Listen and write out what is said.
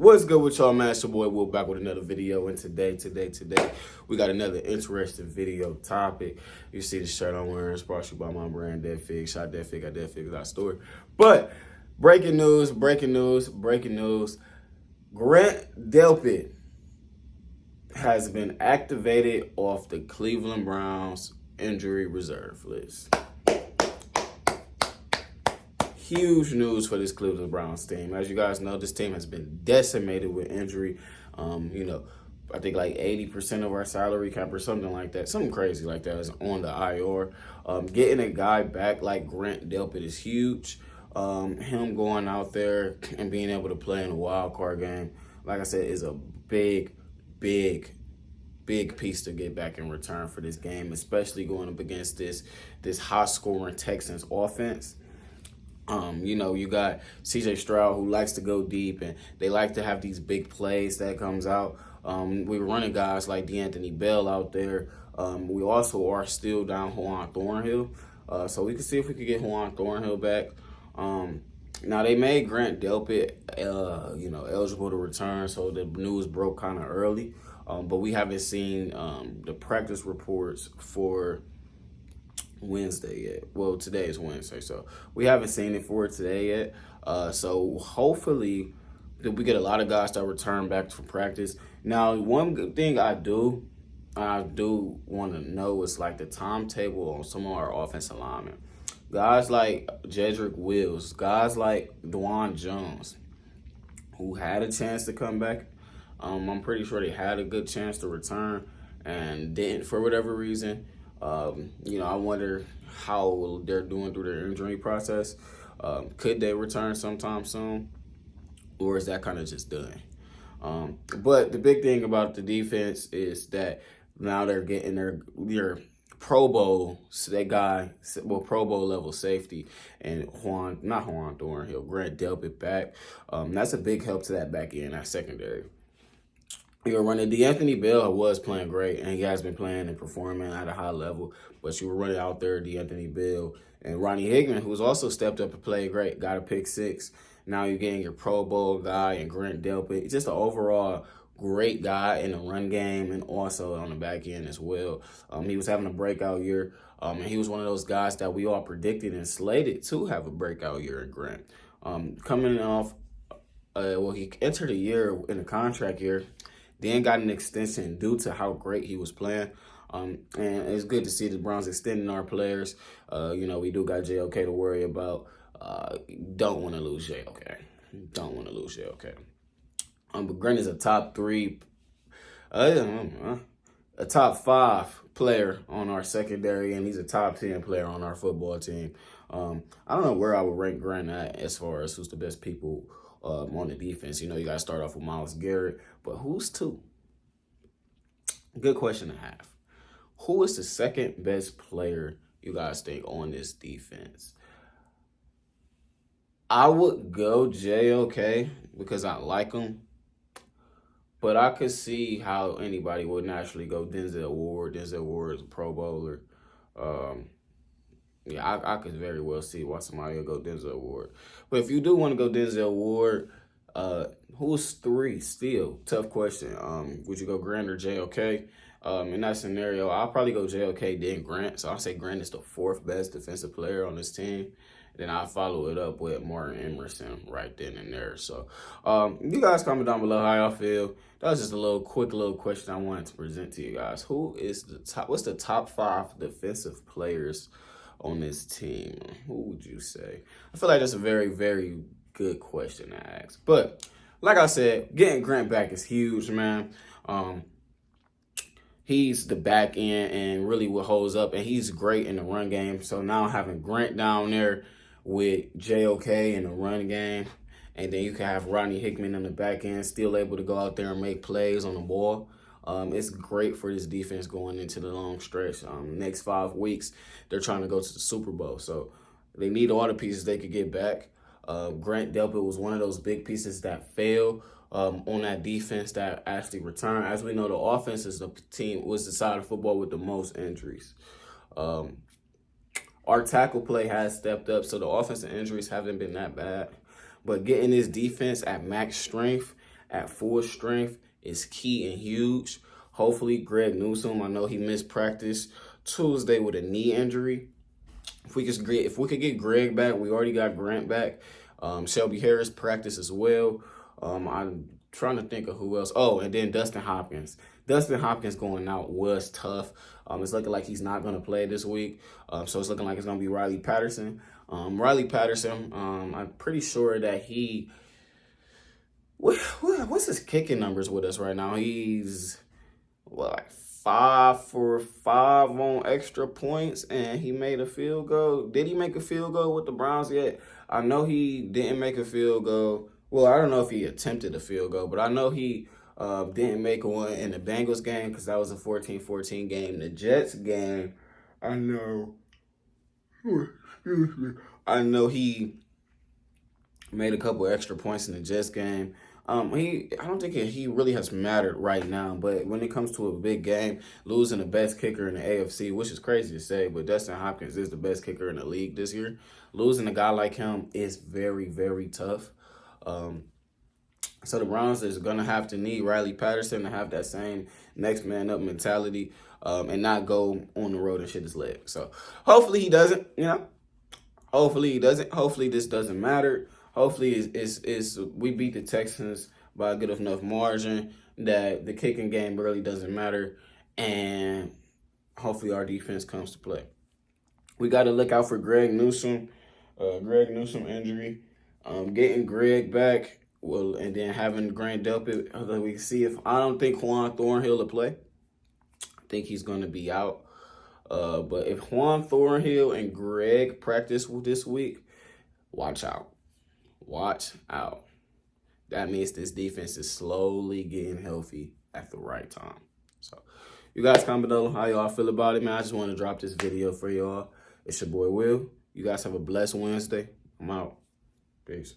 What's good with y'all, man? It's your boy Will back with another video. And today, we got another interesting video topic. You see the shirt I'm wearing. It's brought to you by my brand, Delpit. Shot Delpit, got Delpit, got story. But breaking news. Grant Delpit has been activated off the Cleveland Browns injury reserve list. Huge news for this Cleveland Browns team. As you guys know, this team has been decimated with injury. I think like 80% of our salary cap or something like that, something crazy like that is on the IR. Getting a guy back like Grant Delpit is huge. Him going out there and being able to play in a wild card game, like I said, is a big piece to get back in return for this game, especially going up against this high-scoring Texans offense. You got CJ Stroud, who likes to go deep, and they like to have these big plays that comes out. We were running guys like D'Anthony Bell out there. We also are still down Juan Thornhill, so we can see if we could get Juan Thornhill back. Now, they made Grant Delpit, eligible to return, so the news broke kind of early. But we haven't seen the practice reports for Wednesday yet. Well, today is Wednesday, so we haven't seen it for today yet. So hopefully we get a lot of guys that return back from practice. Now, one good thing I do want to know is like the timetable on some of our offensive linemen. Guys like Jedrick Wills, guys like Dwan Jones, who had a chance to come back. I'm pretty sure they had a good chance to return and didn't for whatever reason. I wonder how they're doing through their injury process. Could they return sometime soon? Or is that kind of just done? But the big thing about the defense is that now they're getting their Pro Bowl, Pro Bowl level safety, and not Juan Thornhill, Grant Delpit back. That's a big help to that back end, that secondary. You were running D'Anthony Bell was playing great, and he has been playing and performing at a high level. But you were running out there D'Anthony Bell and Ronnie Hickman, who's also stepped up and played great, got a pick six. Now you're getting your Pro Bowl guy and Grant Delpit, just an overall great guy in the run game and also on the back end as well. He was having a breakout year, and he was one of those guys that we all predicted and slated to have a breakout year in Grant. Coming off, he entered a year in a contract year, then got an extension due to how great he was playing. And it's good to see the Browns extending our players. We do got JOK to worry about. Don't want to lose JOK. But Grant is a top five player on our secondary, and he's a top 10 player on our football team. I don't know where I would rank Grant at as far as who's the best people on the defense. You got to start off with Myles Garrett, but who's two? Good question to have. Who is the second best player you guys think on this defense? I would go JOK because I like him, but I could see how anybody would naturally go Denzel Ward. Denzel Ward is a Pro Bowler. I could very well see why somebody would go Denzel Ward. But if you do want to go Denzel Ward, who's three still? Tough question. Would you go Grant or JOK? In that scenario, I'll probably go JOK, then Grant. So I'll say Grant is the fourth best defensive player on this team. Then I'll follow it up with Martin Emerson right then and there. So you guys comment down below how y'all feel. That was just a quick question I wanted to present to you guys. What's the top five defensive players on this team? Who would you say? I feel like that's a very, very good question to ask. But like I said, getting Grant back is huge, man. He's the back end and really what holds up, and he's great in the run game. So now having Grant down there with JOK in the run game, and then you can have Ronnie Hickman in the back end, still able to go out there and make plays on the ball. It's great for this defense going into the long stretch. Next 5 weeks, they're trying to go to the Super Bowl. So they need all the pieces they could get back. Grant Delpit was one of those big pieces that failed on that defense that actually returned. As we know, the offense is was the side of football with the most injuries. Our tackle play has stepped up, so the offensive injuries haven't been that bad. But getting this defense at max strength at full strength is key and huge. Hopefully, Greg Newsome, I know he missed practice Tuesday with a knee injury. If we could get Greg back, we already got Grant back. Shelby Harris practice as well. I'm trying to think of who else. Oh, and then Dustin Hopkins. Dustin Hopkins going out was tough. It's looking like he's not going to play this week. So it's looking like it's going to be Riley Patterson. Riley Patterson, I'm pretty sure that what's his kicking numbers with us right now? He's, like 5 for 5 on extra points, and he made a field goal. Did he make a field goal with the Browns yet? I know he didn't make a field goal. Well, I don't know if he attempted a field goal, but I know he didn't make one in the Bengals game because that was a 14-14 game. The Jets game, I know he made a couple extra points in the Jets game. I don't think he really has mattered right now, but when it comes to a big game, losing the best kicker in the AFC, which is crazy to say, but Dustin Hopkins is the best kicker in the league this year. Losing a guy like him is very, very tough. So the Browns is going to have to need Riley Patterson to have that same next man up mentality and not go on the road and shit his leg. So hopefully he doesn't, Hopefully he doesn't. Hopefully this doesn't matter. Hopefully we beat the Texans by a good enough margin that the kicking game really doesn't matter, and hopefully our defense comes to play. We got to look out for Greg Newsome injury. Getting Greg back, and then having Grant Delpit. We see if I don't think Juan Thornhill will play. I think he's going to be out. But if Juan Thornhill and Greg practice this week, watch out. Watch out. That means this defense is slowly getting healthy at the right time. So, you guys comment below how y'all feel about it, man. I just want to drop this video for y'all. It's your boy Will. You guys have a blessed Wednesday. I'm out. Peace.